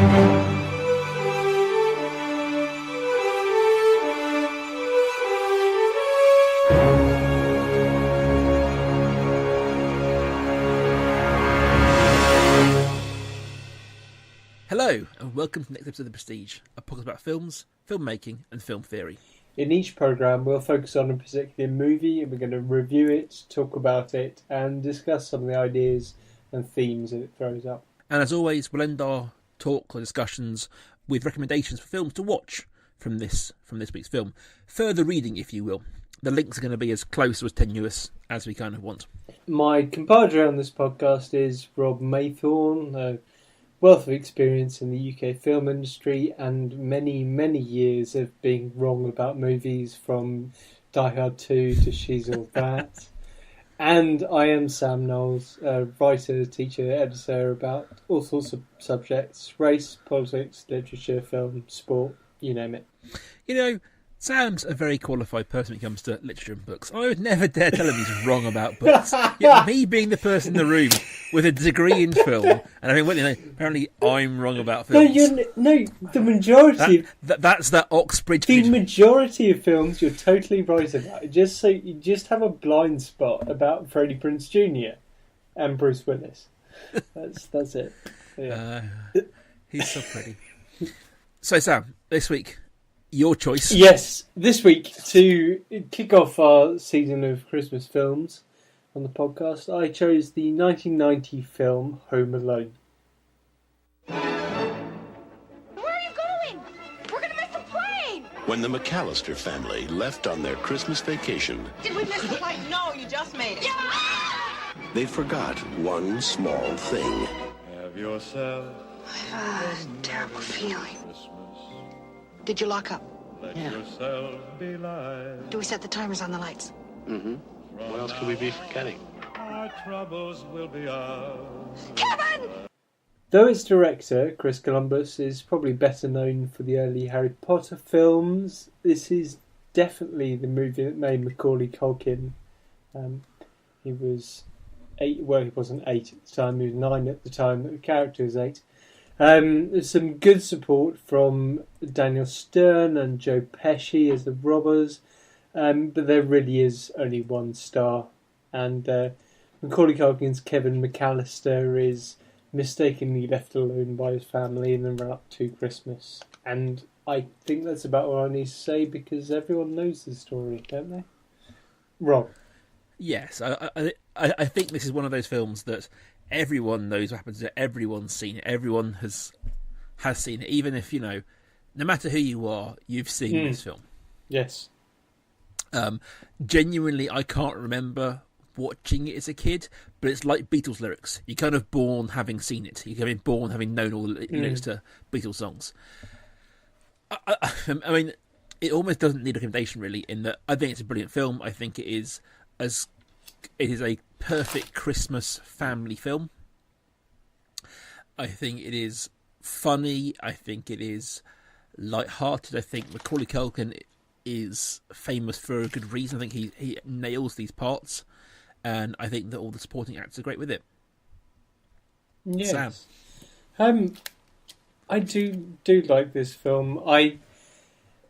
Hello, and welcome to the next episode of The Prestige, a podcast about films, filmmaking, and film theory. In each programme, we'll focus on a particular movie, and we're going to review it, talk about it, and discuss some of the ideas and themes that it throws up. And as always, we'll end our talks or discussions with recommendations for films to watch from this week's film. Further reading, if you will. The links are going to be as close or as tenuous as we kind of want. My compadre on this podcast is Rob Maythorne, a wealth of experience in the UK film industry and many, many years of being wrong about movies, from Die Hard 2 to She's All That. And I am Sam Knowles, a writer, teacher, editor about all sorts of subjects: race, politics, literature, film, sport, you name it. You know, Sam's a very qualified person when it comes to literature and books. I would never dare tell him he's wrong about books. Yet me being the person in the room with a degree in film, and I mean, well, you know, apparently I'm wrong about films. No, the majority. That's that Oxbridge. The majority of films you're totally right about. You just have a blind spot about Freddie Prinze Jr. and Bruce Willis. That's it. Yeah. He's so pretty. So Sam, this week, your choice. Yes, this week, to kick off our season of Christmas films on the podcast, I chose the 1990 film Home Alone. Where are you going? We're going to miss the plane! When the McAllister family left on their Christmas vacation, Did we miss the plane? No, you just made it. Yeah! they forgot one small thing. Have yourself I've a terrible feeling. Did you lock up? let yourself be light. Do we set the timers on the lights? What else could we be forgetting? Our troubles will be ours. Kevin! Though its director, Chris Columbus, is probably better known for the early Harry Potter films, this is definitely the movie that made Macaulay Culkin. He was 8, well, he wasn't 8 at the time, he was 9 at the time, but the character was 8. There's some good support from Daniel Stern and Joe Pesci as the robbers, but there really is only one star. And Macaulay Culkin's Kevin McAllister is mistakenly left alone by his family in the run-up to Christmas. And I think that's about all I need to say, because everyone knows the story, don't they? Rob? Yes, I think this is one of those films that everyone knows what happens. Everyone's seen it. Everyone has seen it. Even if, you know, no matter who you are, you've seen this film. Yes. Genuinely, I can't remember watching it as a kid, but it's like Beatles lyrics. You're kind of born having seen it. You're kind of born having known all the lyrics to Beatles songs. I mean, it almost doesn't need a recommendation, really, in that I think it's a brilliant film. I think it is a perfect Christmas family film. I think it is funny. I think it is light-hearted. I think Macaulay Culkin is famous for a good reason. I think he nails these parts, and I think that all the supporting actors are great with it. Yes. Sam? I do like this film. I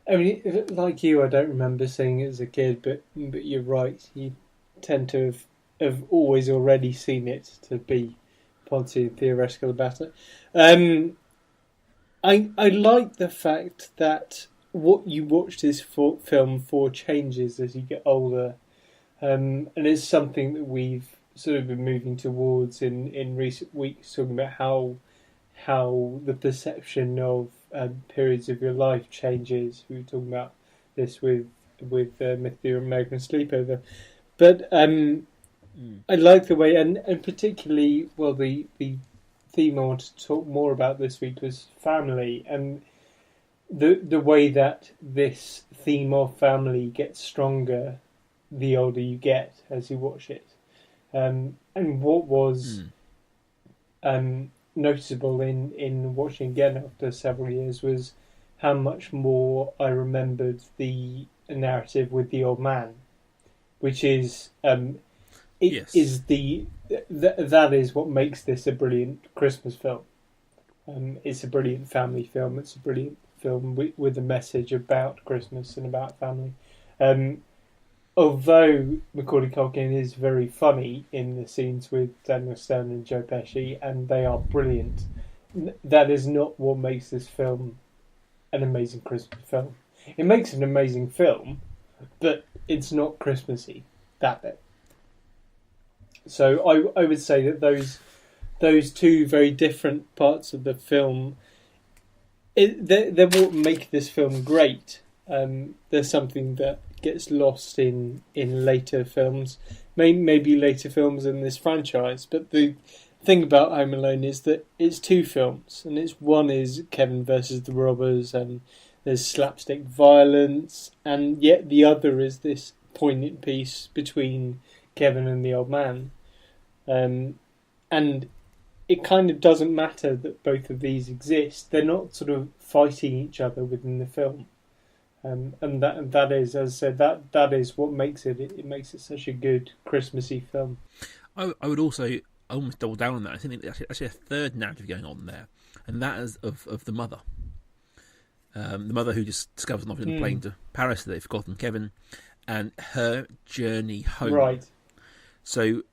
mean, like you, I don't remember seeing it as a kid, but you're right. You tend to have always already seen it to be positive theoretical about it. I like the fact that what you watch this film for changes as you get older, and it's something that we've sort of been moving towards in recent weeks, talking about how the perception of periods of your life changes. We were talking about this with Matthew and American Sleepover. But I like the way, and particularly, well, the theme I wanted to talk more about this week was family, and the way that this theme of family gets stronger the older you get as you watch it. And what was noticeable in watching again after several years was how much more I remembered the narrative with the old man, which is Yes. is that is what makes this a brilliant Christmas film. It's a brilliant family film. It's a brilliant film with a message about Christmas and about family. Although Macaulay Culkin is very funny in the scenes with Daniel Stern and Joe Pesci, and they are brilliant, that is not what makes this film an amazing Christmas film. It makes an amazing film, but it's not Christmassy, that bit. So I would say that those two very different parts of the film, they're what make this film great. There's something that gets lost in later films, maybe later films in this franchise. But the thing about Home Alone is that it's two films, and one is Kevin versus the robbers, and there's slapstick violence, and yet the other is this poignant piece between Kevin and the old man. And it kind of doesn't matter that both of these exist. They're not sort of fighting each other within the film. And that is, as I said, that is what makes it. It makes it such a good Christmassy film. I would also almost double down on that. I think there's actually a third narrative going on there, and that is of the mother. The mother who just discovers not on the plane to Paris that they've forgotten Kevin, and her journey home. Right. So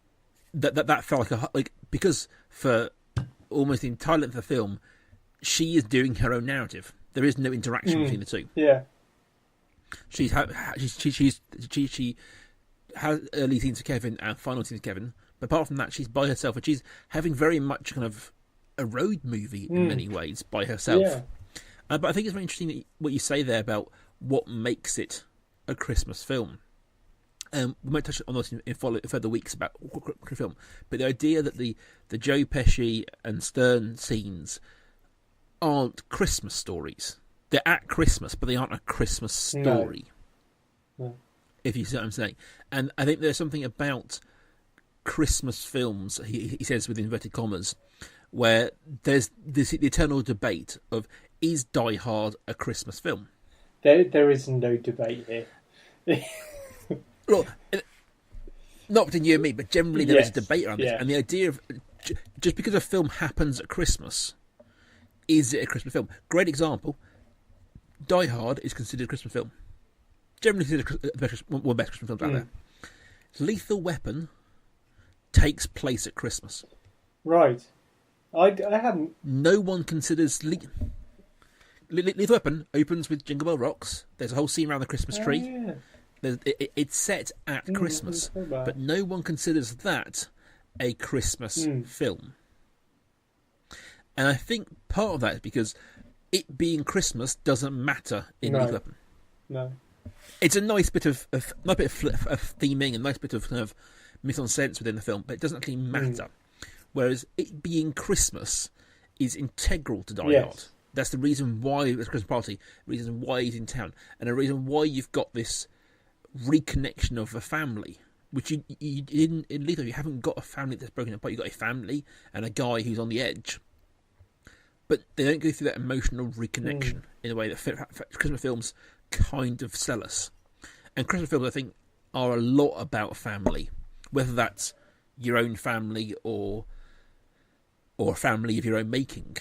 that felt like because for almost the entire length of the film, she is doing her own narrative. There is no interaction between the two. Yeah. She has early scenes of Kevin and final scenes of Kevin, but apart from that, she's by herself, and she's having very much kind of a road movie in many ways by herself. Yeah. But I think it's very interesting what you say there about what makes it a Christmas film. We might touch on this in further weeks about film, but the idea that the Joe Pesci and Stern scenes aren't Christmas stories. They're at Christmas, but they aren't a Christmas story. No. If you see what I'm saying. And I think there's something about Christmas films, he says with inverted commas, where there's this eternal debate of, is Die Hard a Christmas film? There is no debate here. Well, not between you and me, but generally there is a debate around this. And the idea of, just because a film happens at Christmas, is it a Christmas film? Great example, Die Hard is considered a Christmas film. Generally considered one of the best Christmas films out there. Lethal Weapon takes place at Christmas. Right. I hadn't... No one considers... Lethal Weapon opens with Jingle Bell Rocks. There's a whole scene around the Christmas tree. Yeah. It's set at Christmas, but no one considers that a Christmas film. And I think part of that is because it being Christmas doesn't matter in Lethal Weapon. No. It's a nice bit of theming, a nice bit of kind of mise-en-scène within the film, but it doesn't actually matter. Whereas it being Christmas is integral to Die Hard. That's the reason why there's a Christmas party, the reason why he's in town, and the reason why you've got this reconnection of a family, which you in Lethal, you haven't got a family that's broken apart. You've got a family and a guy who's on the edge. But they don't go through that emotional reconnection in a way that Christmas films kind of sell us. And Christmas films, I think, are a lot about family, whether that's your own family or a family of your own making.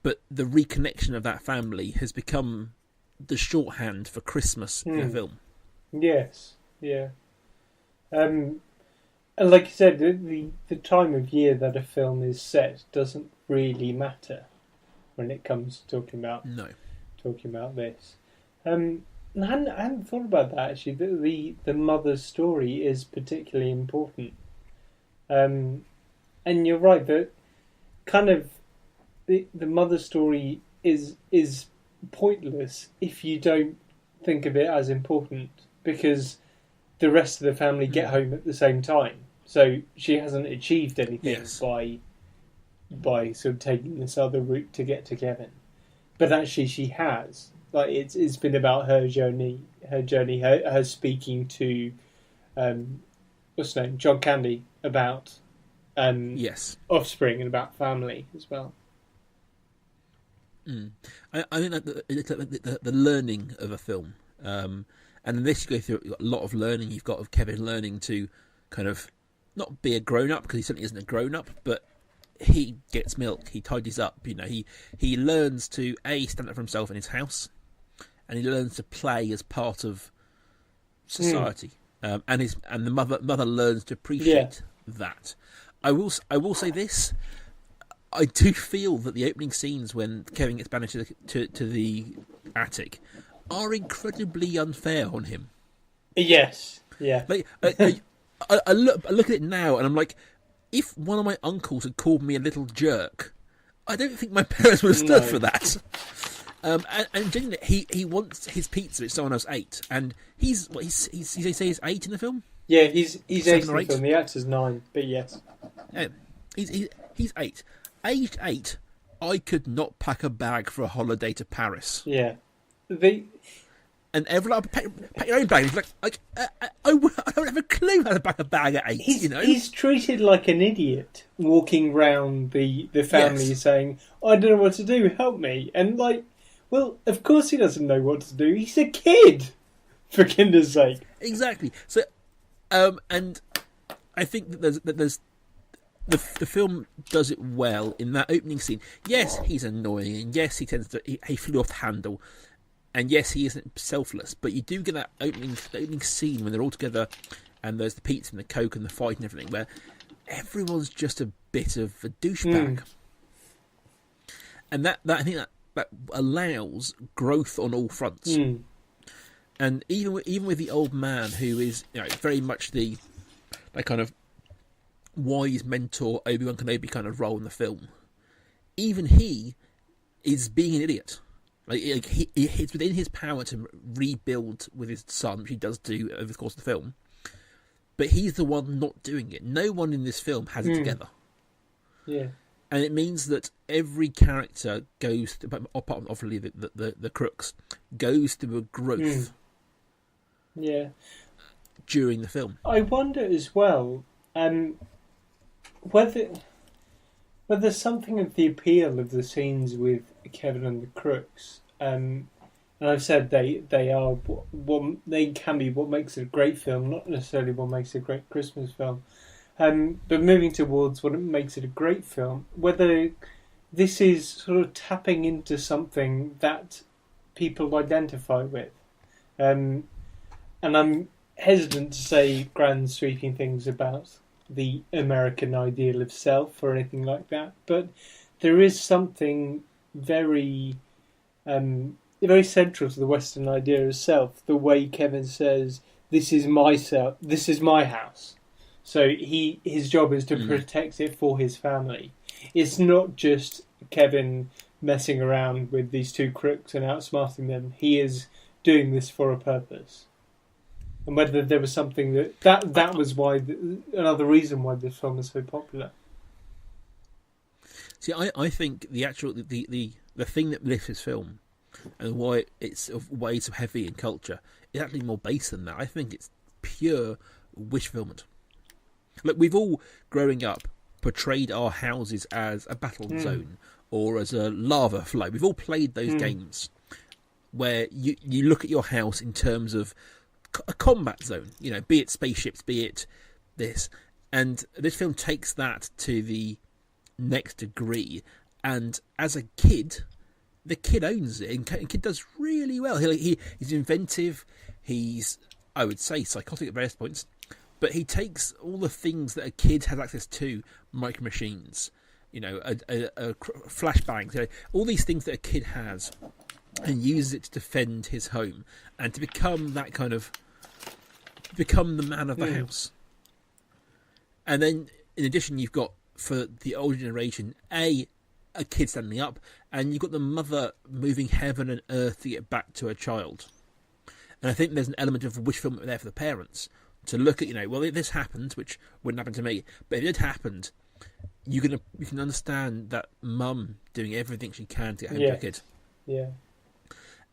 But the reconnection of that family has become the shorthand for Christmas in a film. Yes, yeah. And like you said, the time of year that a film is set doesn't really matter when it comes to talking about this. I hadn't thought about that actually. The mother's story is particularly important. And you're right that kind of the mother's story is pointless if you don't think of it as important, because the rest of the family get home at the same time. So she hasn't achieved anything by sort of taking this other route to get to Kevin. But actually she has. Like it's been about her journey, her speaking to what's his name, John Candy, about offspring and about family as well. I think that the learning of a film, and in this you go through a lot of learning. You've got of Kevin learning to kind of not be a grown up, because he certainly isn't a grown up, but he gets milk, he tidies up, he learns to stand up for himself in his house, and he learns to play as part of society. And the mother learns to appreciate that. I will say this. I do feel that the opening scenes when Kevin gets banished to the attic are incredibly unfair on him. Yes, yeah. Like, I look at it now and I'm like, if one of my uncles had called me a little jerk, I don't think my parents would have stood for that. And genuinely, he wants his pizza which someone else ate, and he's 8 in the film. Yeah, he's 8 in the 8. film. The actor's 9, but yes. He's 8. Aged 8, I could not pack a bag for a holiday to Paris. Yeah. And everyone, pack your own bag. He's like I don't have a clue how to pack a bag at 8. He's treated like an idiot, walking round the family saying, "I don't know what to do. Help me!" And well, of course he doesn't know what to do. He's a kid, for goodness sake. Exactly. So, and I think that there's the film does it well in that opening scene. Yes, he's annoying, and yes, he flew off the handle. And yes, he isn't selfless, but you do get that opening scene when they're all together, and there's the pizza and the coke and the fight and everything, where everyone's just a bit of a douchebag, and that I think that allows growth on all fronts. And even with the old man, who is very much that kind of wise mentor, Obi-Wan Kenobi kind of role in the film, even he is being an idiot. It's within his power to rebuild with his son, which he does do over the course of the film. But he's the one not doing it. No one in this film has it together. Yeah. And it means that every character goes, apart from obviously the crooks, goes through a growth. Yeah. During the film. I wonder as well whether something of the appeal of the scenes with Kevin and the crooks, and I've said they are what they can be what makes it a great film, not necessarily what makes it a great Christmas film. But moving towards what makes it a great film, whether this is sort of tapping into something that people identify with, and I'm hesitant to say grand sweeping things about the American ideal of self or anything like that, but there is something very very central to the Western idea of self. The way Kevin says, "This is my self. This is my house." So his job is to protect it for his family. It's not just Kevin messing around with these two crooks and outsmarting them. He is doing this for a purpose. And whether there was something that was why another reason why this film is so popular. See, I think the thing that lifts this film and why it's way so heavy in culture is actually more base than that. I think it's pure wish fulfillment. Look, we've all, growing up, portrayed our houses as a battle zone or as a lava flow. We've all played those games where you look at your house in terms of a combat zone, be it spaceships, be it this. And this film takes that to the next degree. And as a kid, the kid owns it. And the kid does really well. He's inventive. He's, I would say, psychotic at various points. But he takes all the things that a kid has access to, micro machines, flashbangs, all these things that a kid has, and uses it to defend his home and to become the man of the house. And then, in addition, you've got, for the older generation, a kid standing up, and you've got the mother moving heaven and earth to get back to her child. And I think there's an element of wish fulfillment there for the parents to look at, well, if this happened, which wouldn't happen to me, but if it happened, you can understand that mum doing everything she can to get home to her kid. Yeah.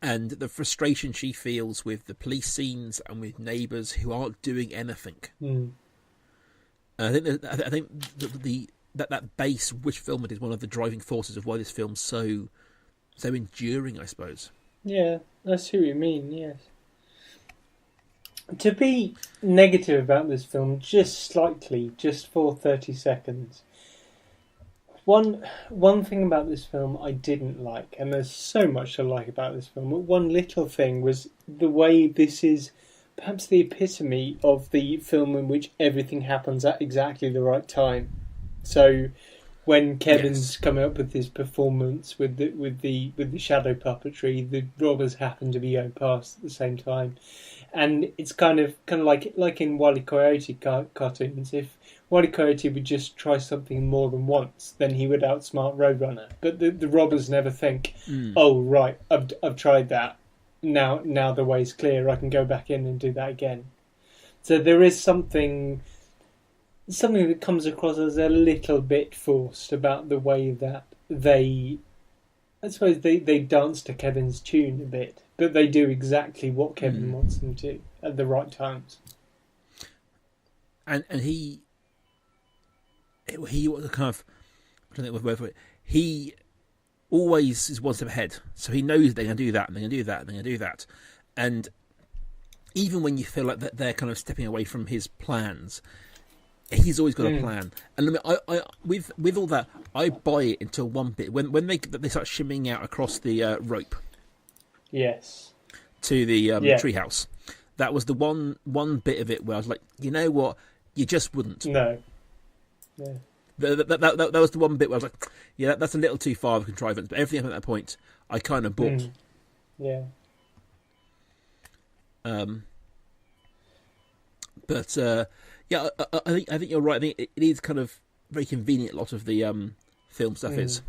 And the frustration she feels with the police scenes and with neighbours who aren't doing anything. I think that base wish fulfillment is one of the driving forces of why this film's so enduring, I suppose. Yeah, I see what you mean. Yes. To be negative about this film, just slightly, just for 30 seconds, One thing about this film I didn't like, and there's so much to like about this film, but one little thing was the way this is perhaps the epitome of the film in which everything happens at exactly the right time. So when Kevin's coming up with his performance with the shadow puppetry, the robbers happen to be going past at the same time, and it's kind of like in Wile E. Coyote cartoons. If Wile E. Coyote would just try something more than once, then he would outsmart Roadrunner. But the robbers never think, "Oh right, I've tried that. Now the way's clear. I can go back in and do that again." So there is something that comes across as a little bit forced about the way that they dance to Kevin's tune a bit, but they do exactly what Kevin wants them to at the right times. And he was a kind of, I don't think the word for it. He always is one step ahead, so he knows they're going to do that, and they're going to do that, and they're going to do that, and even when you feel like that they're kind of stepping away from his plans, he's always got a plan. And I with all that, I buy it until one bit when they start shimmying out across the rope. Yes. To the treehouse. That was the one bit of it where I was like, you know what, you just wouldn't. No. Yeah. That was the one bit where I was like, yeah, that's a little too far of a contrivance. But everything up at that point, I kind of bought. Yeah. But yeah, I think you're right. I think it is kind of very convenient. A lot of the film stuff is.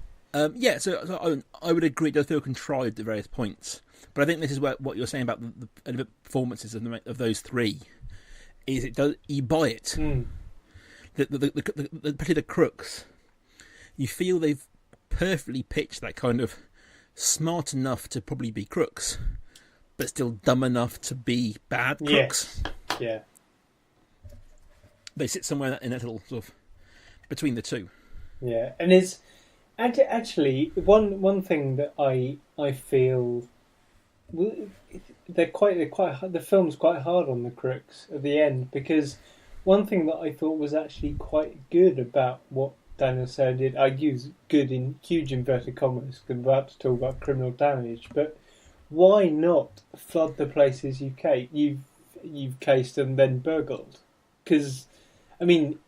Yeah, so I would agree. It does feel contrived at various points. But I think this is what you're saying about the performances of those three. Is it does you buy it? Particularly the crooks, you feel they've perfectly pitched that kind of smart enough to probably be crooks, but still dumb enough to be bad crooks. Yes. Yeah. They sit somewhere in that little sort of between the two. Yeah, and it's actually one thing that I feel they're quite the film's quite hard on the crooks at the end, because one thing that I thought was actually quite good about what Daniel Sayre did, I use good in huge inverted commas because I'm about to talk about Criminal Damage, but why not flood the places you've cased and then burgled? Because, I mean,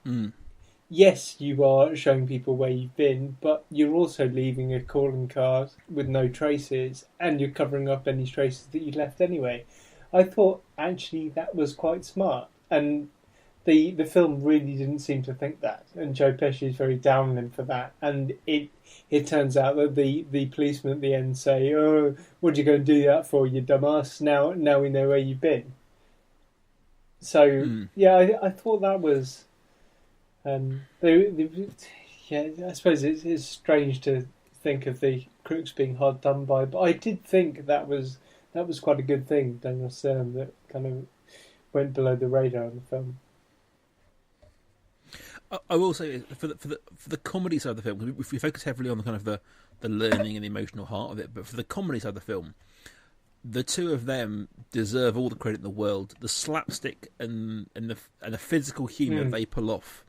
yes, you are showing people where you've been, but you're also leaving a calling card with no traces, and you're covering up any traces that you'd left anyway. I thought actually that was quite smart, and the film really didn't seem to think that, and Joe Pesci is very down on him for that. And it turns out that the policemen at the end say, "Oh, what'd you go and do that for, you dumbass? Now we know where you've been." So yeah, I thought that was, yeah, I suppose it's strange to think of the crooks being hard done by, but I did think that was quite a good thing, Daniel Stern, that kind of went below the radar in the film. I will say for the comedy side of the film, if we focus heavily on the kind of the learning and the emotional heart of it, but for the comedy side of the film, the two of them deserve all the credit in the world. The slapstick and the physical humour they pull off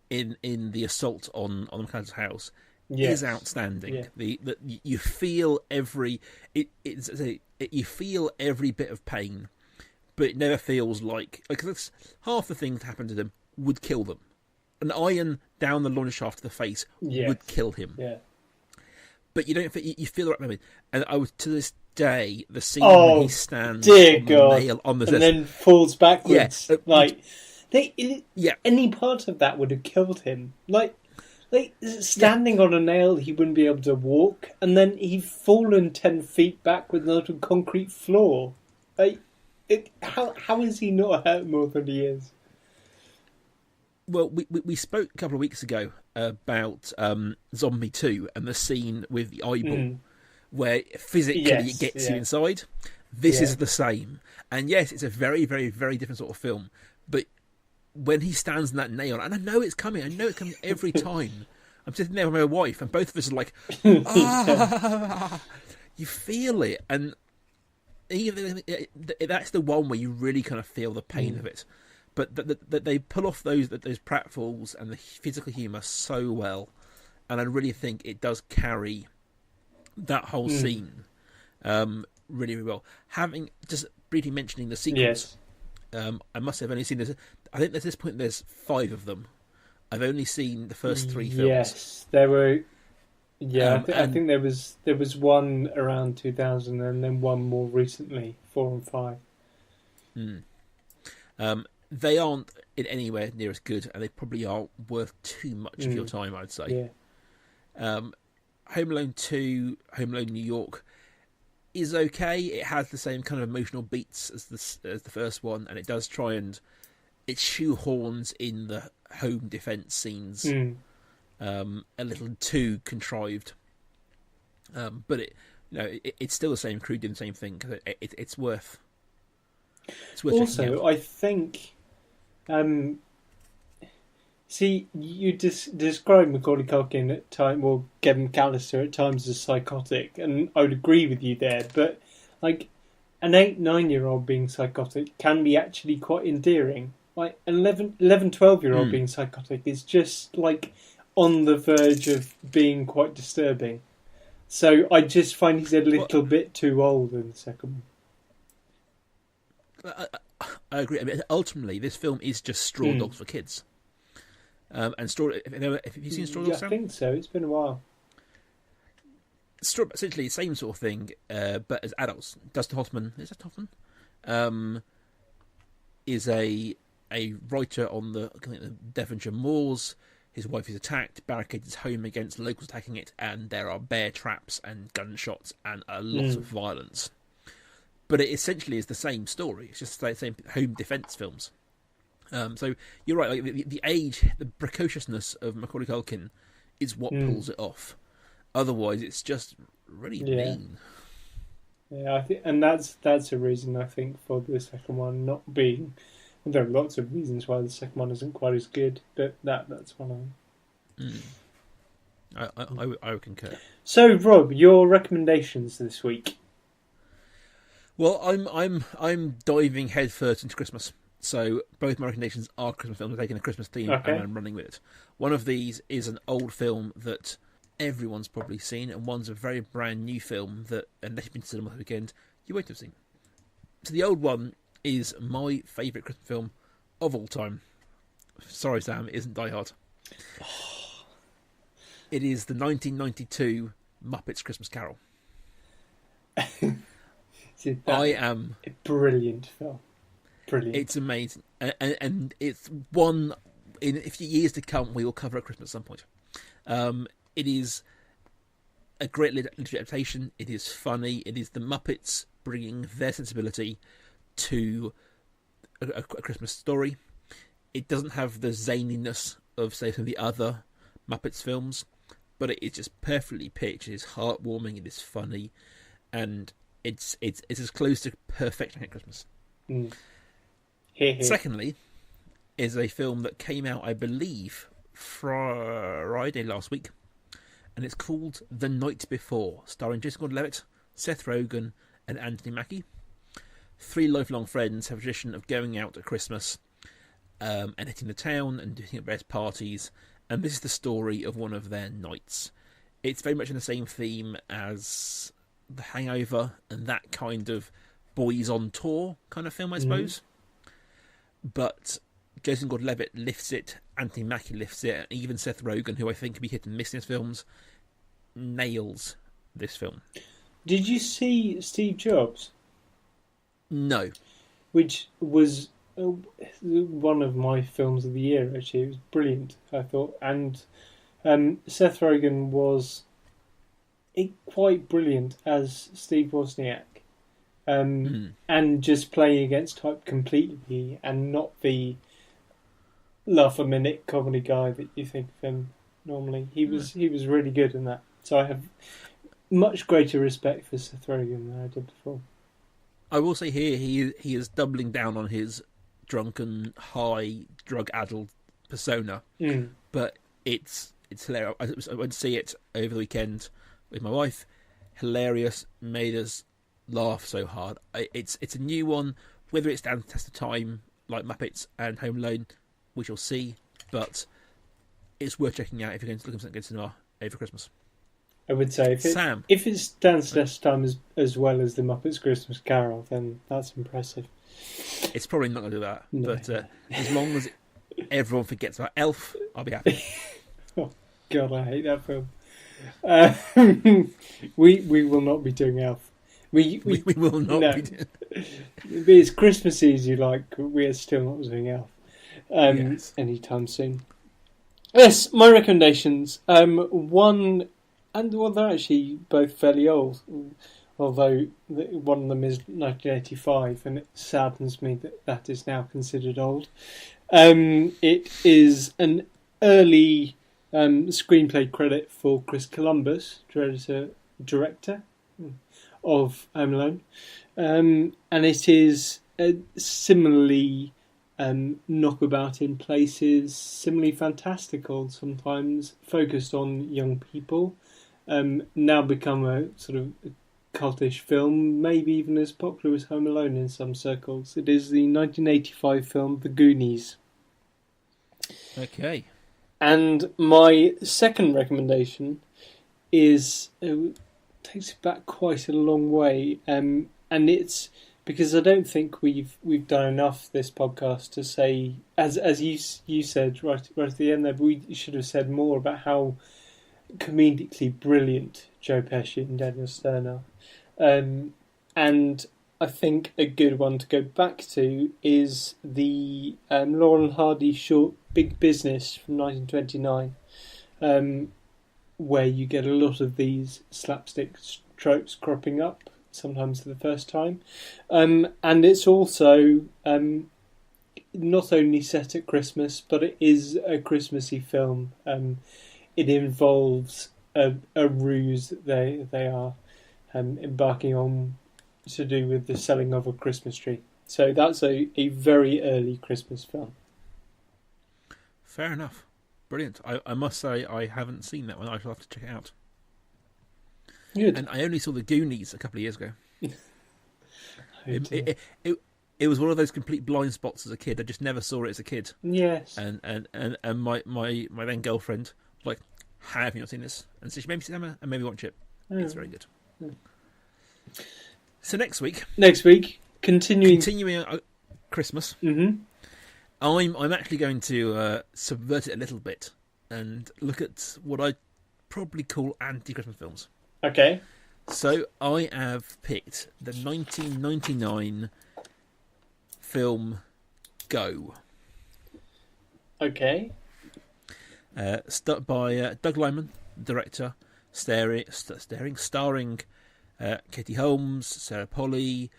in the assault on the McAllister's house is outstanding. Yeah. You feel you feel every bit of pain, but it never feels like, because half the things that happen to them would kill them. An iron down the launch shaft to the face would kill him. Yeah. But you don't. You feel the right moment. And I was, to this day, the scene when he stands on the nail on the and then falls backwards. Yeah. Any part of that would have killed him. Like standing on a nail, he wouldn't be able to walk, and then he'd fallen 10 feet backwards onto a concrete floor. How is he not hurt more than he is? Well, we spoke a couple of weeks ago about Zombie 2 and the scene with the eyeball, where physically it gets you inside. This is the same. And yes, it's a very, very, very different sort of film. But when he stands in that nail, and I know it's coming every time. I'm sitting there with my wife, and both of us are like, you feel it. And even that's the one where you really kind of feel the pain of it. But that they pull off those pratfalls and the physical humour so well. and I really think it does carry that whole scene really, really well. Having just briefly mentioning the sequels, I must have only seen this. I think at this point there's 5 of them. I've only seen the first 3 films. Yes, there were. Yeah, I think there was one around 2000, and then one more recently, 4 and 5. They aren't in anywhere near as good, and they probably are worth too much of your time, I'd say. Yeah. Home Alone 2, Home Alone New York is okay. It has the same kind of emotional beats as the first one, and it does try and it shoehorns in the home defense scenes a little too contrived. But it's still the same crew doing the same thing, because it's worth. It's worth checking out. Also, I think. See, you describe Macaulay Culkin at times, well, Kevin McAllister at times as psychotic, and I would agree with you there. But like, an 8-9-year-old being psychotic can be actually quite endearing. Like, an 11-12-year-old being psychotic is just like on the verge of being quite disturbing. So I just find he's a little bit too old in the second one. I agree. I mean, ultimately, this film is just Straw Dogs for kids. And Straw. Have you seen Straw Dogs? Yeah, I think so. It's been a while. Essentially, same sort of thing, but as adults. Dustin Hoffman is a writer on the Devonshire moors. His wife is attacked, barricades his home against locals attacking it, and there are bear traps and gunshots and a lot of violence. But it essentially is the same story. It's just the same home defence films. So you're right. Like the age, the precociousness of Macaulay Culkin is what pulls it off. Otherwise, it's just really mean. Yeah, I think, and that's a reason I think for the second one not being. There are lots of reasons why the second one isn't quite as good, but that's one of them. I would concur. So, Rob, your recommendations this week? Well, I'm diving headfirst into Christmas. So both my recommendations are Christmas films. I'm taking a Christmas theme and I'm running with it. One of these is an old film that everyone's probably seen, and one's a very brand new film that, unless you've been to cinema this weekend, you won't have seen. So the old one is my favourite Christmas film of all time. Sorry, Sam, it isn't Die Hard. It is the 1992 Muppets Christmas Carol. I am a brilliant film. Brilliant. It's amazing, and it's one in a few years to come. We will cover at Christmas at some point. It is a great literary adaptation. It is funny. It is the Muppets bringing their sensibility to a Christmas story. It doesn't have the zaniness of, say, some of the other Muppets films, but it is just perfectly pitched. It is heartwarming. It is funny, and it's as close to perfection at Christmas. Secondly, is a film that came out, I believe, Friday last week, and it's called The Night Before, starring Jason Gordon-Levitt, Seth Rogen, and Anthony Mackie. 3 lifelong friends have a tradition of going out at Christmas and hitting the town and doing various parties, and this is the story of one of their nights. It's very much in the same theme as The Hangover and that kind of boys on tour kind of film, I suppose. But Jason Gordon-Levitt lifts it, Anthony Mackie lifts it, and even Seth Rogen, who I think can be hit and miss in his films, nails this film. Did you see Steve Jobs? No. Which was one of my films of the year, actually. It was brilliant, I thought. And Seth Rogen was quite brilliant as Steve Wozniak. And just playing against type completely, and not the laugh-a-minute comedy guy that you think of him normally. He was really good in that. So I have much greater respect for Seth Rogen than I did before. I will say here, he is doubling down on his drunken, high, drug-addled persona, but it's hilarious. I went to see it over the weekend with my wife. Hilarious, made us laugh so hard. It's a new one. Whether it stands the test of time, like Muppets and Home Alone, we shall see. But it's worth checking out if you're going to look at something good cinema A for Christmas. I would say if it stands test time as well as the Muppets Christmas Carol, then that's impressive. It's probably not going to do that, No. but as long as everyone forgets about Elf, I'll be happy. Oh God, I hate that film. We will not be doing Elf. We will not no. be doing. It's Christmas Eve, you like. We are still not doing Elf Yes. anytime soon. Yes, my recommendations. One, and well, they're actually both fairly old. Although one of them is 1985, and it saddens me that is now considered old. It is an early screenplay credit for Chris Columbus, director of Home Alone, and it is similarly knockabout in places, similarly fantastical, sometimes focused on young people. Now become a sort of cultish film, maybe even as popular as Home Alone in some circles. It is the 1985 film The Goonies. Okay. And my second recommendation is takes it back quite a long way, and it's because I don't think we've done enough this podcast to say, as you said right at the end there, we should have said more about how comedically brilliant Joe Pesci and Daniel Stern are. And I think a good one to go back to is the Laurel and Hardy short Big Business from 1929, where you get a lot of these slapstick tropes cropping up, sometimes for the first time. And it's also not only set at Christmas, but it is a Christmassy film. It involves a ruse that they are embarking on to do with the selling of a Christmas tree. So that's a very early Christmas film. Fair enough. Brilliant. I must say I haven't seen that one. I shall have to check it out. Good. And I only saw The Goonies a couple of years ago. Dear. It was one of those complete blind spots as a kid. I just never saw it as a kid. Yes. And my then girlfriend was like, have you not seen this? And so she made me sit down and made me watch it. It's very good. So next week, continuing Christmas, I'm actually going to subvert it a little bit and look at what I probably call anti-Christmas films. Okay. So I have picked the 1999 film Go. Okay. By Doug Liman, director, starring Katie Holmes, Sarah Polley,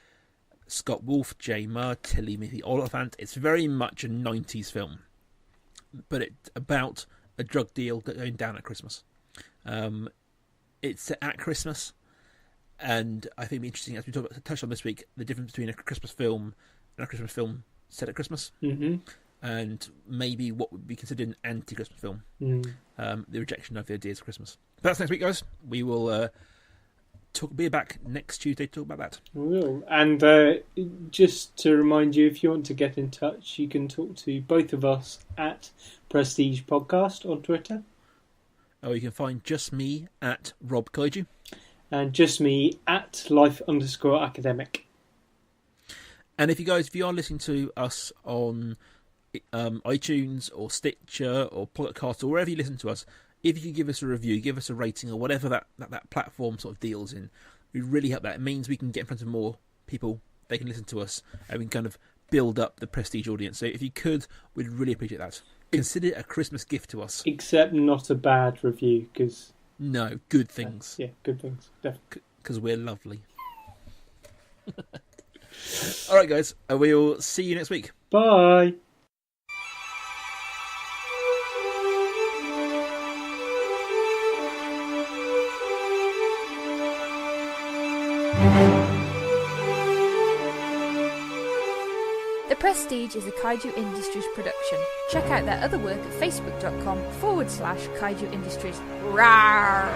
Scott Wolf, Jay Marr, Timothy Oliphant. It's very much a 90s film, but it's about a drug deal going down at Christmas. It's at Christmas, and I think it'd be interesting, as we touched on this week, the difference between a Christmas film and a Christmas film set at Christmas, and maybe what would be considered an anti-Christmas film, the rejection of the ideas of Christmas. But that's next week, guys. We will be back next Tuesday to talk about that. We will. And just to remind you, if you want to get in touch, you can talk to both of us at Prestige Podcast on Twitter. Or you can find just me at Rob Kaiju. And just me at life_academic. And if you are listening to us on iTunes or Stitcher or Podcast or wherever you listen to us, if you give us a review, give us a rating or whatever that platform sort of deals in, we really help that. It means we can get in front of more people, they can listen to us, and we can kind of build up the Prestige audience. So if you could, we'd really appreciate that. Consider it a Christmas gift to us. Except not a bad review, because... No, good things. Yeah, good things, definitely. Because we're lovely. All right, guys. We'll see you next week. Bye. The Prestige is a Kaiju Industries production. Check out their other work at facebook.com/Kaiju Industries. Rawr!